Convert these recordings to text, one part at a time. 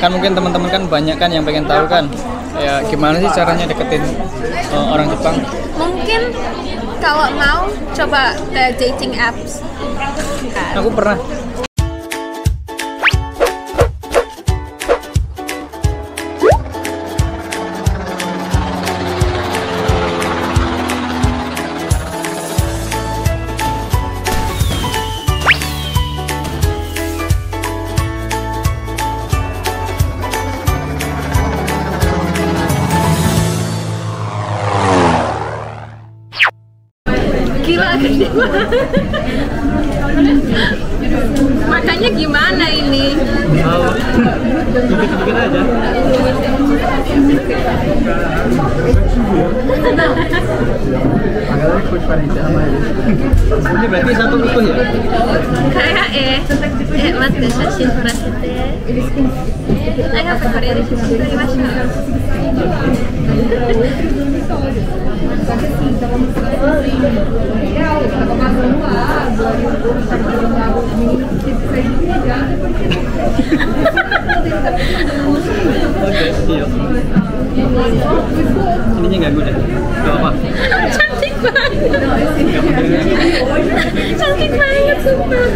Kan mungkin teman-teman kan banyak kan yang pengen tahu kan, ya gimana sih caranya deketin orang Jepang? Mungkin kalau mau coba dating apps. Aku pernah. Gila, gede banget. Makanya gimana ini? Bikin aja. Ini berarti satu utuh ya? Kayak mas deh, shashin furasete. Ayo pakai dari sini. Ininya nggak guna, nggak apa. Cantik banget. Cantik banget, sumpah.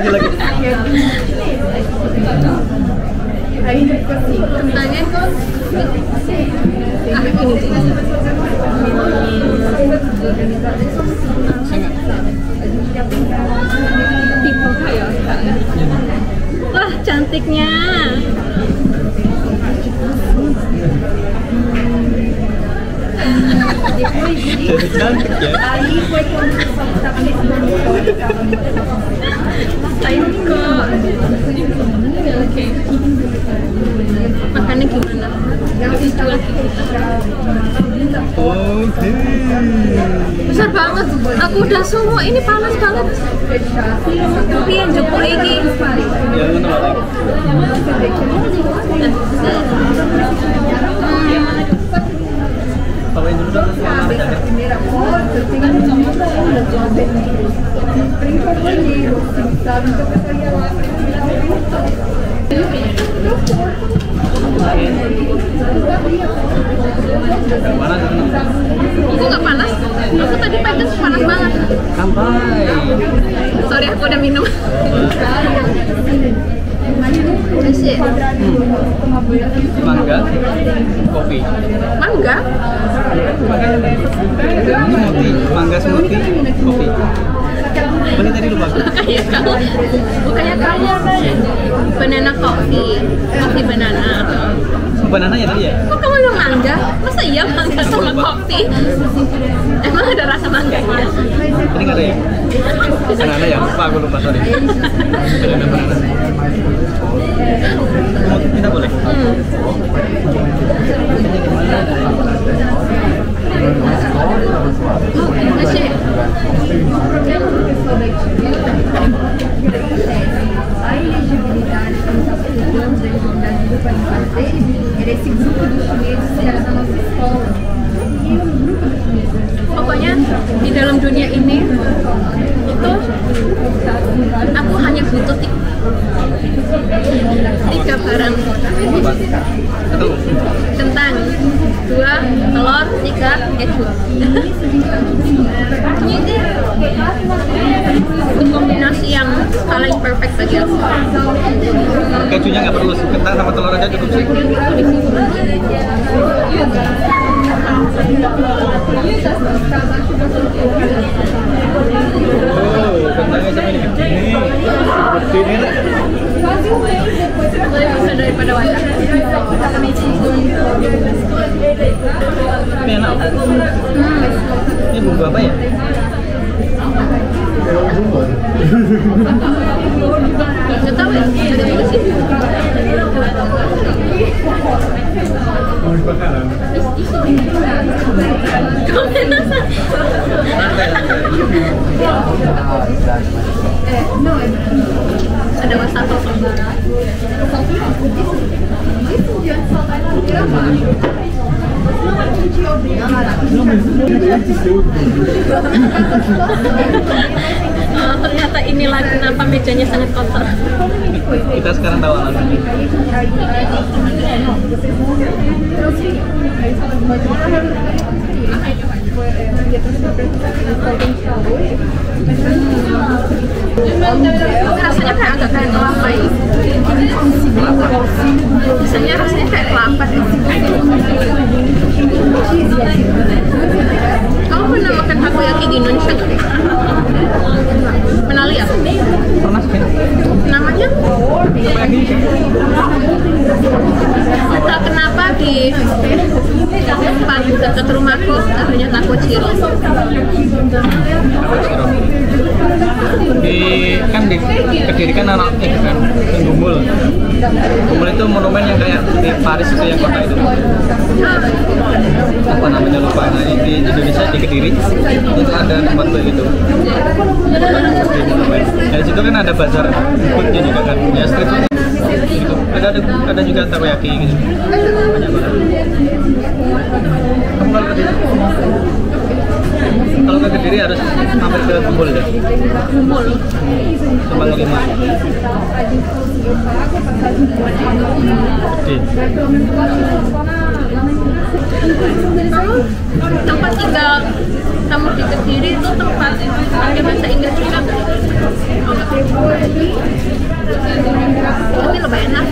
Lagi. Kentangnya kok wah, cantiknya. Jadi cantik ya. Oke. Makannya gimana? Dijual Oke. besar banget. Aku udah semua, ini panas banget. Tapi yang joko ini. Ya, benar. Bawain dulu dong. Aku nggak panas. Aku tadi pengen panas banget. Kampai. Sorry, aku udah minum. Kasih. Mangga, kopi. Mangga? Smoothie, mangga smoothie, kopi. Beli tadi lupa. Kayak kamu, bukannya kamu banana coffee, coffee banana. Banana ya tadi ya? Kok kamu bilang mangga? Masa iya mangga sama kopi? Emang ada rasa mangganya? Tadi nggak ada ya? Banana ya? Lupa, aku lupa, sorry. Banana. Kita boleh? Kasih. A elegibilidade para os estudantes da Universidade do País deles era esse grupo dos chineses que era da nossa escola. E um grupo dos chineses. Pokoknya di dalam dunia ini itu aku hanya butuh tiga barang: kentang, 2 telur, 3 keju. Itu kombinasi yang paling perfect bagi aku. Kejunya nggak perlu, kentang sama telur aja cukup sih. Oh, kentangnya sama ini. Ini Lebih bisa daripada wajan. Ini enak. Ini bumbu apa ya? Nggak tahu ya, ada juga sih. Ada wastafel. inilah kenapa mejanya sangat kotor. Kita sekarang tahu alasannya. Rasanya kayak agak kayak kelapa ya. Biasanya rasanya kayak kelapa deh. Kamu pernah makan takoyaki di Indonesia nggak? Pernah lihat? Pernah sih. Namanya? Entah kenapa di tempat dekat rumahku adanya taco ciro. Di Kediri kan anak itu kan Gumul. Gumul itu monumen yang kayak di Paris itu yang kota itu. Apa namanya lupa. Nah di Indonesia di Kediri itu ada tempat kayak gitu. Di monumen. Dari situ kan ada bazar foodnya juga kan. Ya street food. Gitu. Ada juga takoyaki gitu. Banyak banget. Kamu kalau ke Kediri harus mampir ke Gumul deh. Gumul. Cuma 5. Oke. Tempat tinggal kamu di Kediri itu tempat pakai bahasa Inggris juga nggak? Tapi lebih enak.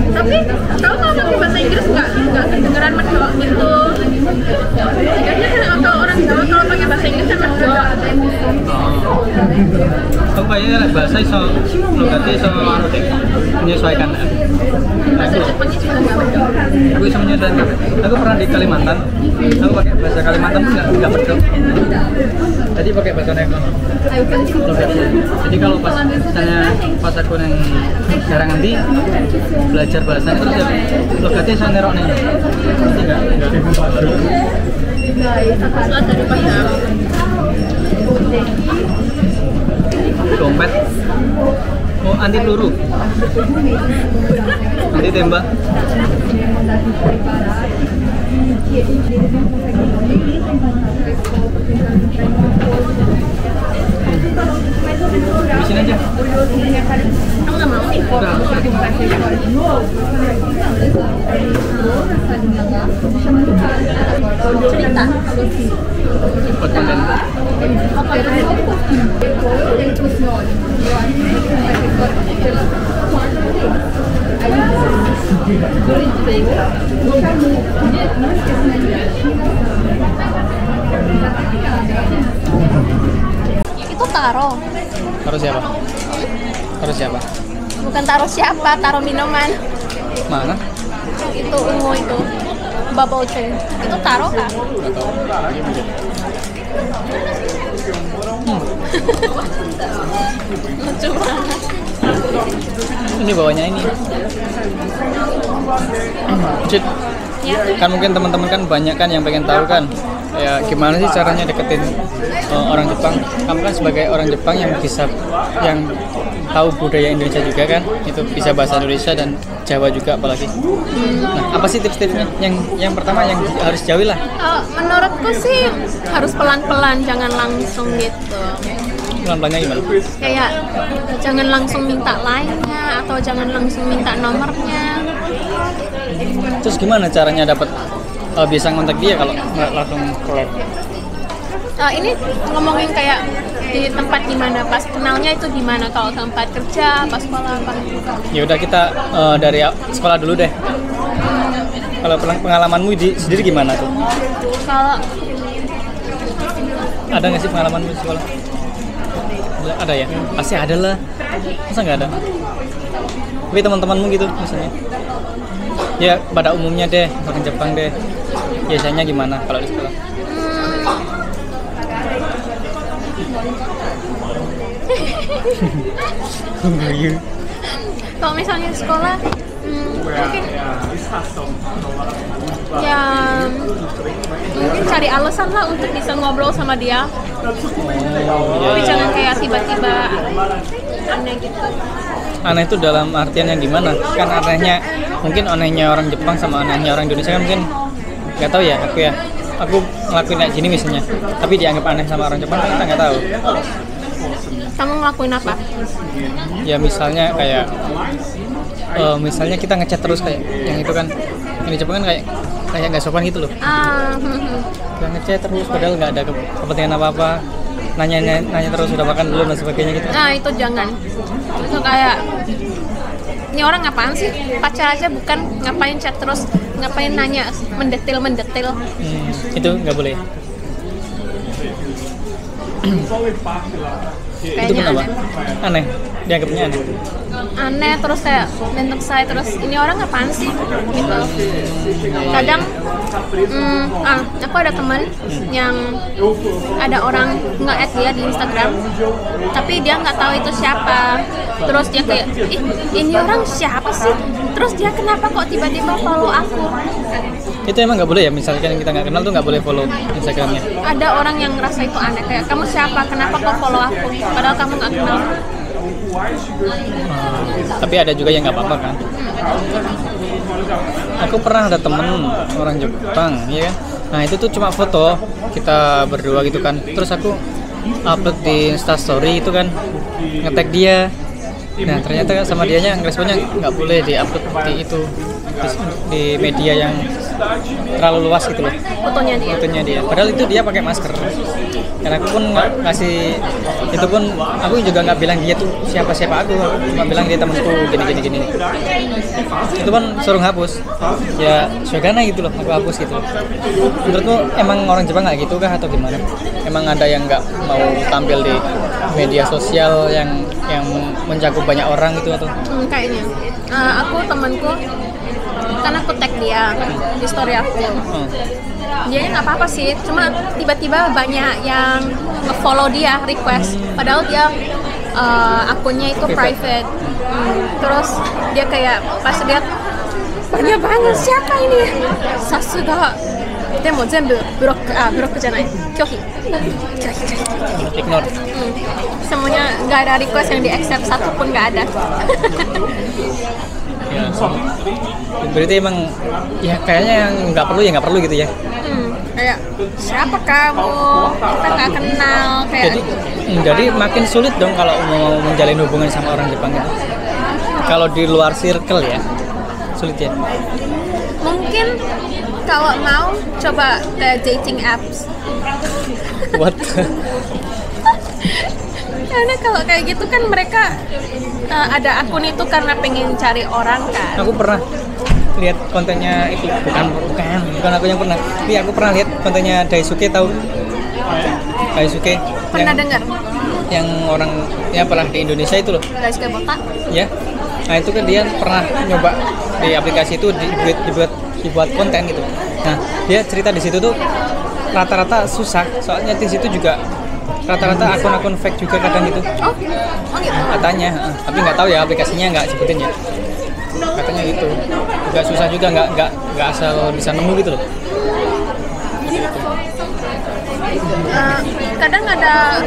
Tapi kalau nggak pakai bahasa Inggris nggak kedengeran medok gitu. Kayaknya kalau orang Jawa kalau pakai bahasa Inggris kan medok. Aku kayaknya bahasa iso berarti iso menyesuaikan. Bahasa Jepangnya juga nggak medok. Aku bisa menyesuaikan. Aku pernah di Kalimantan. Aku pakai bahasa Kalimantan pun nggak medok. Jadi pakai bahasa Nekon. Jadi kalau pas misalnya pas aku yang sekarang nanti belajar bahasanya terus ya logatnya saya nerok nih. Pasti nggak Soal daripada dompet. Oh, anti peluru. Anti tembak. Di sini aja. kamu nggak mau nih? Cerita. Buat konten. Itu taro. Harus siapa? Harus siapa? Bukan taro siapa, taro minuman. Mana? Itu ungu itu. Bubble tea. Itu taro kan? Lucu banget. Ini bawahnya ini. Cid, Ya. kan mungkin teman-teman kan banyak kan yang pengen tahu kan ya gimana sih caranya deketin orang Jepang. Kamu kan sebagai orang Jepang yang tahu budaya Indonesia juga kan, itu bisa bahasa Indonesia dan Jawa juga apalagi. Nah, apa sih tips-tipsnya? Yang pertama yang harus jauhi lah. Menurutku sih harus pelan-pelan, jangan langsung gitu. Pelan-pelannya gimana? Kayak jangan langsung minta line-nya atau jangan langsung minta nomornya. Terus gimana caranya dapat bisa ngontak dia kalau nggak langsung collab? Ini ngomongin kayak di tempat di mana, pas kenalnya itu di mana, kalau tempat kerja, pas sekolah apa? Ya udah kita dari sekolah dulu deh. Kalau pengalamanmu sendiri gimana tuh? Kalau Ada nggak sih pengalamanmu di sekolah? Ada ya? Pasti ada lah. Masa nggak ada? Tapi teman-temanmu gitu misalnya? Ya pada umumnya deh, orang Jepang deh. Biasanya gimana kalau di sekolah? Kalau misalnya sekolah, mungkin ya mungkin cari alasan lah untuk bisa ngobrol sama dia. Tapi jangan kayak tiba-tiba aneh gitu. Aneh itu dalam artian yang gimana? Kan anehnya, mungkin anehnya orang Jepang sama anehnya orang Indonesia kan mungkin nggak tahu ya aku ngelakuin kayak gini misalnya, tapi dianggap aneh sama orang Jepang kan kita nggak tahu. Kamu ngelakuin apa? Ya misalnya kayak misalnya kita ngechat terus kayak yang itu kan, ini Jepang kan kayak nggak sopan gitu loh. Kita ngechat terus padahal nggak ada kepentingan apa-apa, nanya terus udah makan belum dan sebagainya gitu. Nah itu jangan, itu kayak ini orang ngapain sih, pacar aja bukan, ngapain chat terus, ngapain nanya mendetil. Itu nggak boleh. Itu kenapa? Aneh, dianggapnya aneh terus kayak bentuk saya terus ini orang apaan sih gitu. Kadang aku ada teman yang ada orang nge-add dia di Instagram tapi dia nggak tahu itu siapa, terus dia kayak ini orang siapa sih, terus dia kenapa kok tiba-tiba follow aku. Itu emang nggak boleh ya, misalkan kita nggak kenal tuh nggak boleh follow Instagramnya. Ada orang yang ngerasa itu aneh, kayak kamu siapa, kenapa kok follow aku padahal kamu nggak kenal. Tapi ada juga yang nggak apa-apa kan. Aku pernah ada temen orang Jepang, ya kan. Nah itu tuh cuma foto kita berdua gitu kan. Terus aku upload di Instastory itu kan, nge-tag dia. Nah ternyata sama dianya responnya nggak boleh di-upload di media yang terlalu luas gitu loh. Fotonya dia. Padahal itu dia pakai masker. Karena aku pun ngasih itu pun aku juga nggak bilang dia tuh siapa aku cuma bilang dia temanku gini. Itu pun suruh hapus. Ya syukurnya gitu loh, aku hapus gitu. Menurutmu emang orang Jepang nggak gitu kah atau gimana? Emang ada yang nggak mau tampil di media sosial yang mencakup banyak orang gitu atau? Kayaknya. Aku temanku kan aku tag dia di story aku. Dia nggak apa-apa sih, cuma tiba-tiba banyak yang nge-follow dia, request, padahal dia akunnya itu private. Terus dia kayak pas lihat banyak banget, siapa ini? Sasuga. Demo zenbu blok janai. Kyohi. Ignore. Semuanya nggak ada request yang di-accept, satu pun nggak ada. Ya, berarti emang ya kayaknya yang nggak perlu gitu ya. Kayak siapa kamu, kita nggak kenal kayak. Jadi makin sulit dong kalau mau menjalin hubungan sama orang Jepang itu. Kalau di luar circle ya sulit ya. Mungkin kalau mau coba dating apps. What? Karena kalau kayak gitu kan mereka ada akun itu karena pengen cari orang kan. Aku pernah lihat kontennya itu, bukan aku yang pernah, tapi aku pernah lihat kontennya Daisuke, tahu Daisuke? Pernah dengar? Yang orang ya pernah di Indonesia itu loh. Daisuke botak? Ya. Nah itu kan dia pernah nyoba di aplikasi itu dibuat konten gitu. Nah dia cerita di situ tuh rata-rata susah, soalnya di situ juga rata-rata akun-akun fake juga kadang gitu. Oh gitu. Katanya, tapi nggak tahu ya aplikasinya nggak sebutin ya. Katanya gitu. Juga susah juga, nggak asal bisa nemu gitu loh. Kadang ada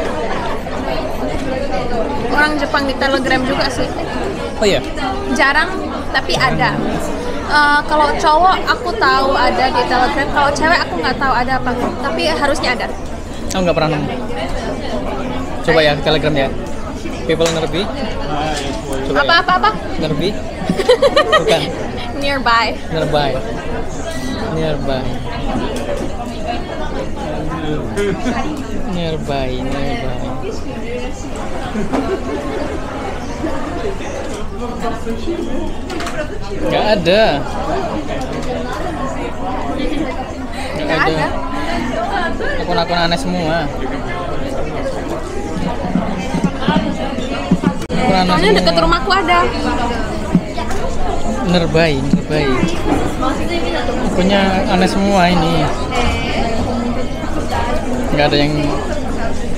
orang Jepang di Telegram juga sih. Oh iya. Jarang tapi ada. Kalau cowok aku tahu ada di Telegram, kalau cewek aku nggak tahu ada apa, tapi harusnya ada. Aku nggak pernah nemu. Coba ya Telegram ya. People Nerbi. Apa? Nerbi. Bukan. Nearby. Nggak ada. Akun-akun aneh semua. Soalnya dekat rumahku ada. Nerbai. Akunnya aneh semua ini. Nggak ada yang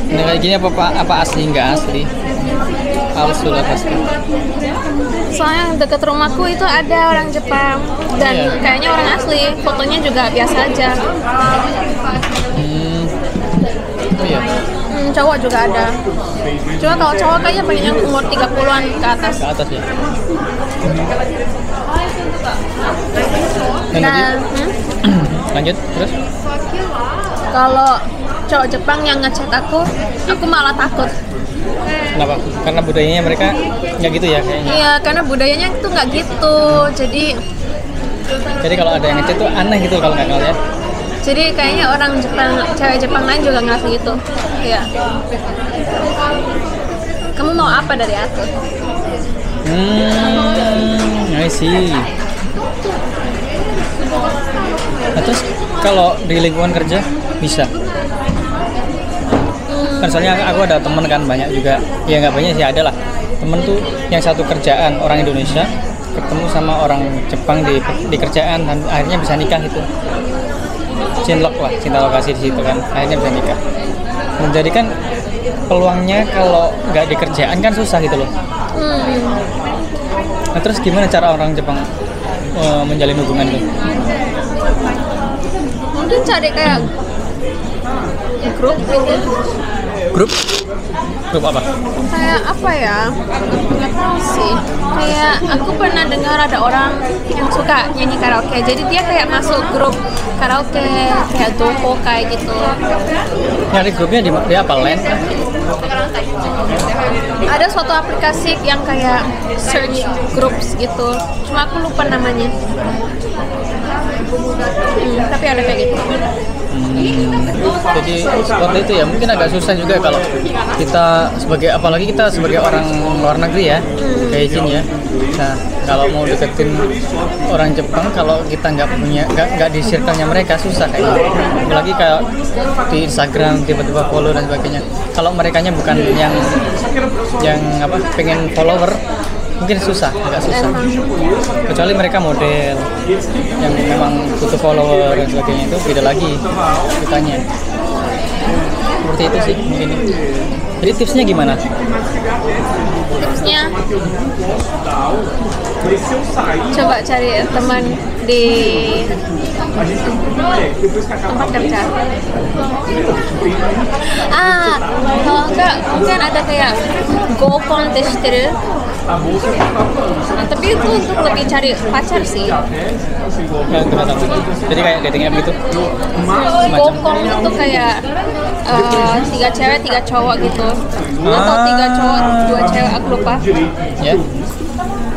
ini kayak gini apa asli, nggak asli. Palsu lah pasti. Soalnya dekat rumahku itu ada orang Jepang dan kayaknya orang asli, fotonya juga biasa aja. Oh iya. Cowok juga ada. Cuma kalau cowok kayaknya banyaknya umur 30-an ke atas. Ke atas ya. Dan tadi lanjut terus. Kalau cowok Jepang yang ngechat aku malah takut. Kenapa? Karena budayanya mereka nggak gitu ya kayaknya. Iya, karena budayanya itu nggak gitu. Jadi kalau ada yang ngechat tuh aneh gitu kalau nggak kenal ya. Jadi kayaknya orang Jepang, cewek Jepang lain juga ngerasa gitu. Iya. Kamu mau apa dari aku? I see. Nah, terus kalau di lingkungan kerja bisa? Kan soalnya aku ada temen kan banyak juga, ya nggak banyak sih, ada lah temen tuh yang satu kerjaan orang Indonesia ketemu sama orang Jepang di kerjaan dan akhirnya bisa nikah itu. Cinlok lah, cinta lokasi di situ kan, akhirnya bisa nikah. Menjadi kan peluangnya kalau nggak di kerjaan kan susah gitu loh. Nah terus gimana cara orang Jepang menjalin hubungan itu? Mungkin cari kayak grup gitu. Grup apa? Kayak apa ya? Nggak tahu sih. Kayak aku pernah dengar ada orang yang suka nyanyi karaoke. Jadi dia kayak masuk grup karaoke, kayak doko kayak gitu. Nyari grupnya di apa? LAN? Ada suatu aplikasi yang kayak search groups gitu. Cuma aku lupa namanya. Tapi ada kayak gitu. Jadi seperti itu ya, mungkin agak susah juga kalau kita apalagi kita sebagai orang luar negeri ya, kayak Jin ya. Nah kalau mau deketin orang Jepang, kalau kita nggak di circle-nya mereka susah kayaknya. Apalagi kayak di Instagram tiba-tiba follow dan sebagainya. Kalau merekanya bukan yang pengen follower, mungkin agak susah. Kecuali mereka model yang memang butuh follower dan sebagainya, itu beda lagi ceritanya. Seperti itu sih mungkin. Jadi tipsnya gimana? Tipsnya coba cari teman di tempat kerja. Kalau enggak mungkin ada kayak go contest gitu. Tapi itu untuk lebih cari pacar sih. Jadi kayak dating app gitu. Gokong itu kayak 3 cewek 3 cowok gitu. Atau 3 cowok 2 cewek, aku lupa. Ya.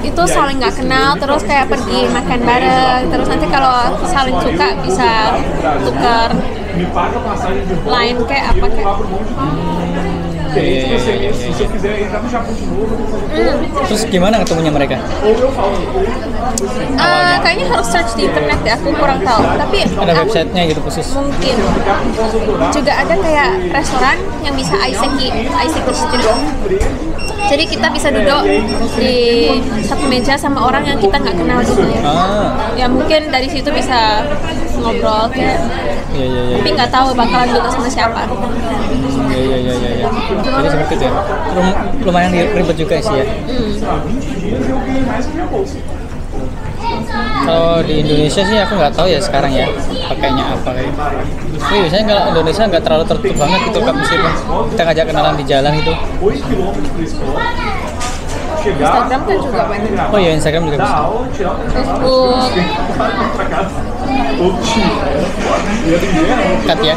Itu saling nggak kenal, terus kayak pergi makan bareng, terus nanti kalau saling suka bisa tukar line kayak apa kayak. Terus gimana ketemunya mereka? Kayaknya harus search di internet ya, aku kurang tahu. Tapi ada websitenya gitu khusus? Mungkin. Juga ada kayak restoran yang bisa iSeki street. Jadi kita bisa duduk di satu meja sama orang yang kita nggak kenal gitu ya. Ya mungkin dari situ bisa ngobrol kayak. Iya. Tapi nggak tahu bakalan duduk sama siapa. Iya. Jadi seperti itu ya. Lumayan ribet juga sih ya. Kalau di Indonesia sih aku nggak tahu ya sekarang ya pakainya apa kayak. Tapi biasanya kalau Indonesia nggak terlalu tertutup banget gitu kan, meskipun kita ngajak kenalan di jalan itu. Instagram kan juga banyak. Oh iya, Instagram juga bisa. Facebook. Cut ya.